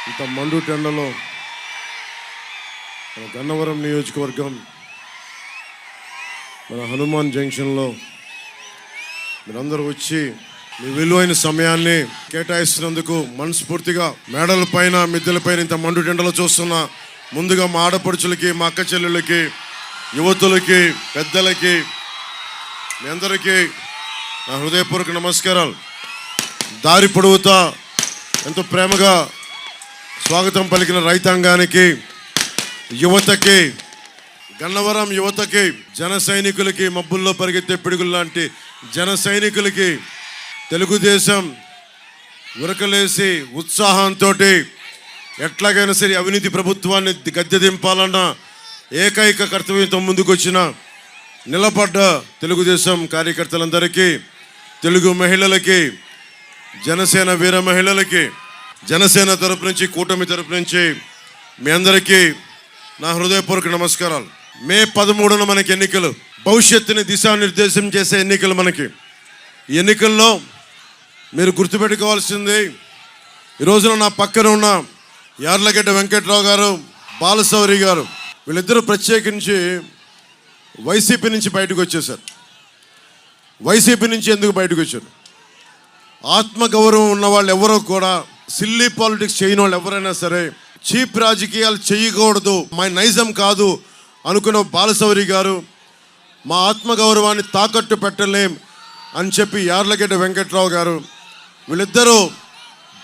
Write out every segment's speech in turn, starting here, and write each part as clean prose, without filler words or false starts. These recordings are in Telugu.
ఇంత మండుటెండలో మన గన్నవరం నియోజకవర్గం మన హనుమాన్ జంక్షన్లో మీరందరూ వచ్చి మీ విలువైన సమయాన్ని కేటాయిస్తున్నందుకు మనస్ఫూర్తిగా మేడల పైన మిద్దెల పైన ఇంత మండుటెండలో చూస్తున్న ముందుగా మా ఆడపడుచులకి, మా అక్క చెల్లెళ్ళకి, యువతులకి, పెద్దలకి, మీ అందరికీ నా హృదయపూర్వక నమస్కారాలు. దారి పొడవుతా ఎంతో ప్రేమగా స్వాగతం పలికిన రైతాంగానికి, యువతకి, గన్నవరం యువతకి, జన సైనికులకి, మబ్బుల్లో పరిగెత్తే పిడుగులు లాంటి జన సైనికులకి, తెలుగుదేశం ఉరకలేసి ఉత్సాహంతో ఎట్లాగైనా సరే అవినీతి ప్రభుత్వాన్ని గద్దె దింపాలన్న ఏకైక కర్తవ్యంతో ముందుకొచ్చిన నిలబడ్డ తెలుగుదేశం కార్యకర్తలందరికీ, తెలుగు మహిళలకి, జనసేన వీర మహిళలకి, జనసేన తరపు నుంచి, కూటమి తరపు నుంచి మీ అందరికీ నా హృదయపూర్వక నమస్కారాలు. మే 13న మనకి ఎన్నికలు, భవిష్యత్తుని దిశానిర్దేశం చేసే ఎన్నికలు మనకి. ఈ ఎన్నికల్లో మీరు గుర్తుపెట్టుకోవాల్సింది, ఈ రోజున నా పక్కన ఉన్న యార్లగడ్డ వెంకట్రావు గారు, బాలశౌరి గారు, వీళ్ళిద్దరూ ప్రత్యేకించి వైసీపీ నుంచి బయటకు వచ్చేసారు. వైసీపీ నుంచి ఎందుకు బయటకు వచ్చారు? ఆత్మగౌరవం ఉన్న వాళ్ళు ఎవరో కూడా, సిల్లీ పాలిటిక్స్ చేయని వాళ్ళు ఎవరైనా సరే, చీప్ రాజకీయాలు చేయకూడదు, మా నైజం కాదు అనుకున్న బాలశౌరి గారు, మా ఆత్మగౌరవాన్ని తాకట్టు పెట్టలేం అని చెప్పి యార్లగడ్డ వెంకట్రావు గారు, వీళ్ళిద్దరూ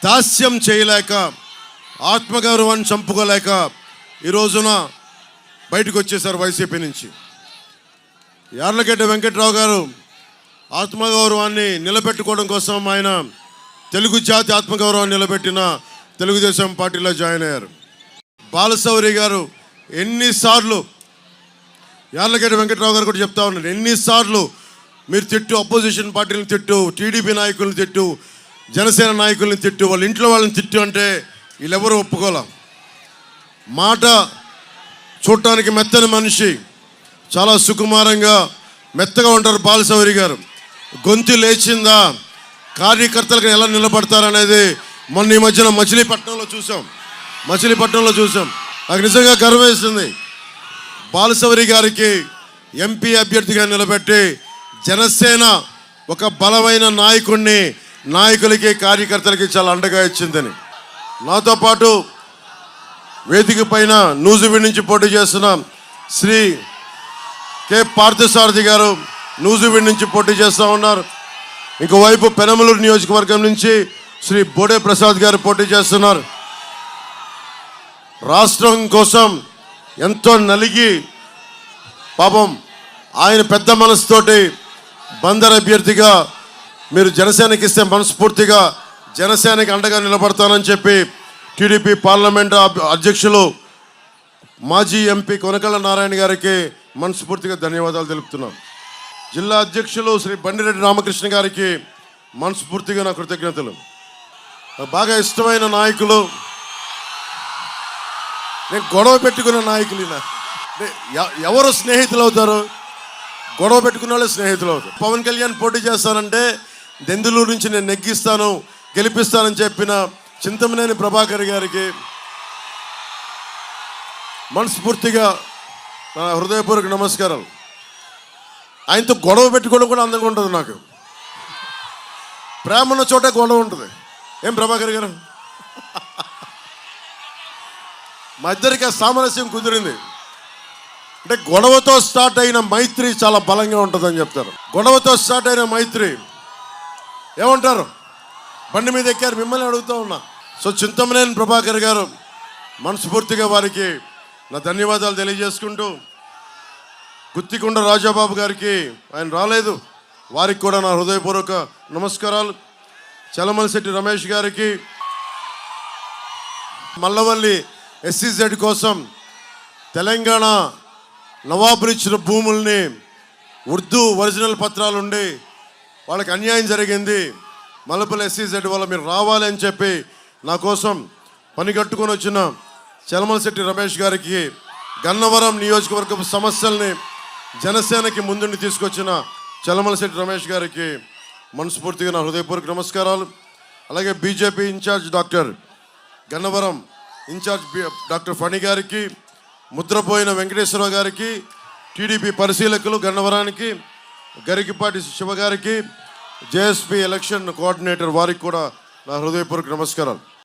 దాస్యం చేయలేక, ఆత్మగౌరవాన్ని చంపుకోలేక ఈ రోజున బయటకు వచ్చేసారు వైసీపీ నుంచి. యార్లగడ్డ వెంకట్రావు గారు ఆత్మగౌరవాన్ని నిలబెట్టుకోవడం కోసం ఆయన తెలుగు జాతి ఆత్మగౌరవాన్ని నిలబెట్టిన తెలుగుదేశం పార్టీలో జాయిన్ అయ్యారు. బాలశౌరి గారు ఎన్నిసార్లు, యార్లగడ్డ వెంకట్రావు గారు కూడా చెప్తా ఉన్నారు, ఎన్నిసార్లు మీరు తిట్టు, అపోజిషన్ పార్టీలను తిట్టు, టీడీపీ నాయకులను తిట్టు, జనసేన నాయకులను తిట్టు, వాళ్ళ ఇంట్లో వాళ్ళని తిట్టు అంటే వీళ్ళెవరూ ఒప్పుకోలే. మాట చూడటానికి మెత్తని మనిషి, చాలా సుకుమారంగా మెత్తగా ఉంటారు బాలశౌరి గారు. గొంతు లేచిందా, కార్యకర్తలకు ఎలా నిలబడతారనేది మొన్న ఈ మధ్యన మచిలీపట్నంలో చూసాం. నాకు నిజంగా గర్వేస్తుంది. బాలశౌరి గారికి ఎంపీ అభ్యర్థిగా నిలబెట్టి జనసేన ఒక బలమైన నాయకులకి, కార్యకర్తలకి చాలా అండగా ఇచ్చిందని. నాతో పాటు వేదిక పైన నూజివీడు నుంచి పోటీ చేస్తున్న శ్రీ కె పార్థసారథి గారు నూజివీడు నుంచి పోటీ చేస్తూ ఉన్నారు. ఇంకోవైపు పెనమలూరు నియోజకవర్గం నుంచి శ్రీ బోడే ప్రసాద్ గారు పోటీ చేస్తున్నారు. రాష్ట్రం కోసం ఎంతో నలిగి పాపం ఆయన పెద్ద మనసుతోటి బందర్ అభ్యర్థిగా మీరు జనసేనకి ఇస్తే మనస్ఫూర్తిగా జనసేనకి అండగా నిలబడతానని చెప్పి టీడీపీ పార్లమెంట్ అధ్యక్షులు మాజీ ఎంపీ కొనకళ్ళ నారాయణ గారికి మనస్ఫూర్తిగా ధన్యవాదాలు తెలుపుతున్నాం. జిల్లా అధ్యక్షులు శ్రీ బండిరెడ్డి రామకృష్ణ గారికి మనస్ఫూర్తిగా నా కృతజ్ఞతలు. బాగా ఇష్టమైన నాయకులు, నేను గొడవ పెట్టుకున్న నాయకులు. ఎవరు స్నేహితులు అవుతారు? గొడవ పెట్టుకున్న వాళ్ళే స్నేహితులు అవుతారు. పవన్ కళ్యాణ్ పోటీ చేస్తానంటే దెందులూరు నుంచి నేను నెగ్గిస్తాను, గెలిపిస్తానని చెప్పిన చింతమనేని ప్రభాకర్ గారికి మనస్ఫూర్తిగా నా హృదయపూర్వక నమస్కారాలు. ఆయనతో గొడవ పెట్టుకోవడం కూడా అందంగా ఉంటుంది. నాకు ప్రేమ ఉన్న చోటే గొడవ ఉంటుంది. ఏం ప్రభాకర్ గారు? మా ఇద్దరికి సామరస్యం కుదిరింది. అంటే గొడవతో స్టార్ట్ అయిన మైత్రి చాలా బలంగా ఉంటుందని చెప్తారు. గొడవతో స్టార్ట్ అయిన మైత్రి ఏమంటారు? బండి మీద ఎక్కారు, మిమ్మల్ని అడుగుతూ ఉన్నా. సో చింతమనేని ప్రభాకర్ గారు, మనస్ఫూర్తిగా వారికి నా ధన్యవాదాలు తెలియజేసుకుంటూ, గుత్తికొండ రాజాబాబు గారికి, ఆయన రాలేదు, వారికి కూడా నా హృదయపూర్వక నమస్కారాలు. చలమలశెట్టి రమేష్ గారికి, మల్లవల్లి SEZ కోసం తెలంగాణ నవాబులు ఇచ్చిన భూముల్ని ఉర్దూ ఒరిజినల్ పత్రాలు ఉండి వాళ్ళకి అన్యాయం జరిగింది, మల్లపల్లి SEZ వల్ల మీరు రావాలి అని చెప్పి నా కోసం పని కట్టుకొని వచ్చిన చలమలశెట్టి రమేష్ గారికి, గన్నవరం నియోజకవర్గ సమస్యల్ని జనసేనకి ముందుండి తీసుకొచ్చిన చలమలశెట్టి రమేష్ గారికి మనస్ఫూర్తిగా నా హృదయపూర్వక నమస్కారాలు. అలాగే BJP incharge doctor Gannavaram incharge doctor Phani గారికి, ముద్రపోయిన వెంకటేశ్వరరావు గారికి, టీడీపీ పరిశీలకులు గన్నవరానికి, గరికిపాటి శివ గారికి, జేఎస్పీ ఎలక్షన్ కోఆర్డినేటర్ వారికి కూడా నా హృదయపూర్వక నమస్కారాలు.